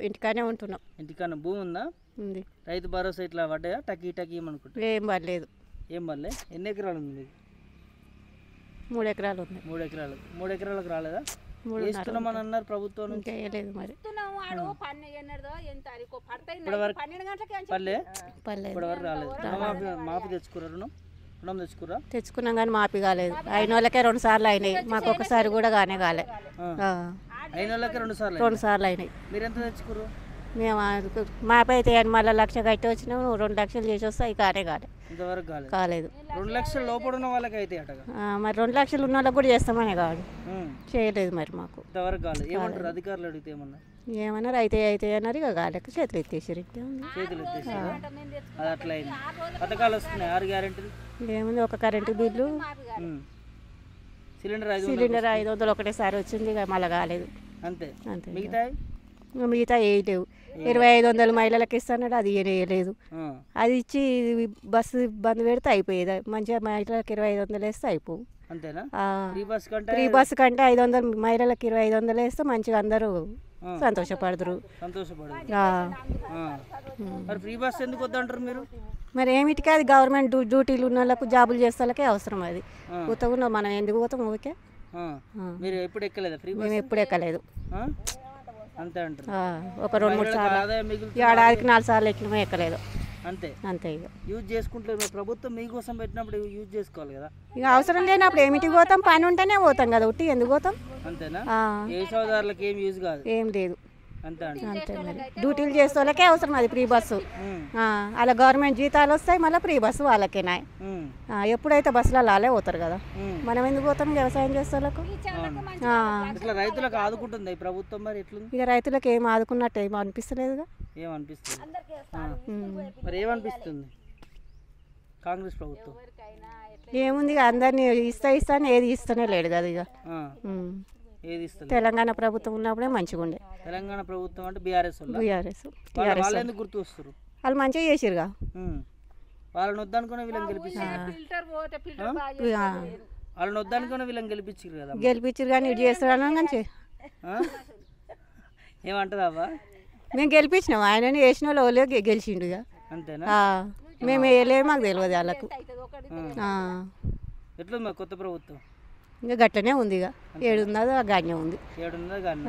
ఇంటికానే ఉంటున్నాం. ఇంటికన్నా భూమి ఉందా? ఉంది. రైతు భరోసా ఇట్లా పడ్డాయా? టకీ టకీ ఏమనుకుంటా? ఏం పర్లేదు. ఏం పర్లే. ఎన్ని ఎకరాలు ఉంది మీకు? 3 ఎకరాలు ఉంది. 3 ఎకరాలు. 3 ఎకరాలకు రాలేదా? 3.5 వేస్తున్నామని అన్నారు ప్రభుత్వం నుంచి. ఇంకా వేయలేదు మరి. పర్లే. ఇప్పటివరకు రాలేదు. మాపి తెచ్చుకున్నారు? రుణం తెచ్చుకురా? తెచ్చుకున్నాం కానీ మాపి కాలేదు. అయిన వాళ్ళకే 2 సార్లు అయినాయి, మాకు ఒకసారి కూడా కాలే. అయిన వాళ్ళకే 2 సార్లు 2 సార్లు అయినాయి. మీరు ఎంత తెచ్చుకురు? మేము మాపి అయితే మళ్ళీ 1 లక్ష కట్టి వచ్చినాము, 2 లక్షలు చేసి వస్తాయి కానే ఇంతవరకు కాలేదు. 2 లక్షల లోపల ఉన్న వాళ్ళకి అయితే అటగా మరి 2 లక్షలు ఉన్న వాళ్ళకి కూడా చేస్తామనే కాదు, చేయలేదు మరి మాకు ఇంతవరకు కాలేదు. ఏమంటారు అధికారులు అడిగితే? ఏమన్నారు అయితే అన్నారు, ఇక కాలేక చేతులు ఎత్తేసారు. చేతులు ఎత్తేసారు. అది అట్లా అయింది. పథకాలు వస్తున్నాయి, 6 గ్యారెంటీలు. ఏముంది, ఒక కరెంటు బిల్లు, సిలిండర్ 500 ఒకటేసారి వచ్చింది, ఇక మళ్ళీ కాలేదు. అంతే. మిగతా వేయలేవు. 2500 మహిళలకు ఇస్తున్నాడు, అది వేయలేదు. అది ఇచ్చి బస్సు బంద్ పెడితే అయిపోయేది. మంచిగా మహిళలకు 2500 వేస్తే అయిపోవు. ఫ్రీ బస్సు కంటే 500 మహిళలకు 2500 వేస్తే మంచిగా అందరూ సంతోషపడదురు. ఫ్రీ బస్ ఎందుకు వద్దంటారు మీరు? మరి ఏమిటికి, అది గవర్నమెంట్ డ్యూటీలు ఉన్న వాళ్ళకు, జాబులు చేసే వాళ్ళకే అవసరం. అది కొత్తగా మనం ఎందుకు పోతాం ఊరికే? మీరు ఎప్పుడు ఎక్కలేదా ఫ్రీ బస్? మేము ఎప్పుడు ఎక్కలేదు. అంతే అంటారు. ఒక 2-3 సార్లు, ఏడాదికి 4 సార్లు ఎక్కినామో ఎక్కలేదు. అంతే. ఇక యూజ్ చేసుకుంటారు. ప్రభుత్వం మీకోసం పెట్టినప్పుడు యూజ్ చేసుకోవాలి కదా. ఇక అవసరం లేనప్పుడు ఏమిటికి పోతాం? పని ఉంటేనే పోతాం కదా, ఉట్టి ఎందుకు పోతాం? అంతేనా? ఏ సోదరులకు ఏం యూజ్ కాదు. ఏం లేదు. అంతే మరి డ్యూటీలు చేసే వాళ్ళకే అవసరం అది ఫ్రీ బస్సు. అలా గవర్నమెంట్ జీతాలు వస్తాయి, మళ్ళీ ఫ్రీ బస్సు వాళ్ళకేనా. ఎప్పుడైతే బస్సులో లాలే పోతారు కదా, మనం ఎందుకు పోతాం వ్యవసాయం చేసే వాళ్ళకు? రైతులకు ఆదుకుంటుంది ప్రభుత్వం. మరి ఎట్లా? ఇక రైతులకు ఏం ఆదుకున్నట్టు ఏం అనిపిస్తలేదుగా. ఏమనిపిస్తుంది మరి? ఏమనిపిస్తుంది కాంగ్రెస్ ప్రభుత్వం? ఏముంది, ఇక అందరినీ ఇస్తాను, ఏది ఇస్తూనే లేడు కదా. ఇక తెలంగాణ ప్రభుత్వం ఉన్నప్పుడే మంచిగా ఉండే. తెలంగాణ ప్రభుత్వం అంటే బీఆర్ఎస్ గుర్తు వస్తారు. వాళ్ళు మంచిగా చేసిరుగా. వాళ్ళని వద్దనుకునే వీళ్ళని గెలిపించారు. వాళ్ళని వద్దనుకునే వీళ్ళని గెలిపించారు కదా. గెలిపించారు కానీ ఇటు చేస్తారని మంచి ఏమంటారా? మేము గెలిపించినాం, ఆయనని వేసిన వాళ్ళు గెలిచిండు. ఇక అంతేనా? మేము వేయలేదు, మాకు తెలియదు వాళ్ళకు. ఎట్లుంది మా కొత్త ప్రభుత్వం? ఇంకా గట్లనే ఉంది. ఇక 7 ఉన్నదో గానే ఉంది. 7 ఉన్నదో గానే.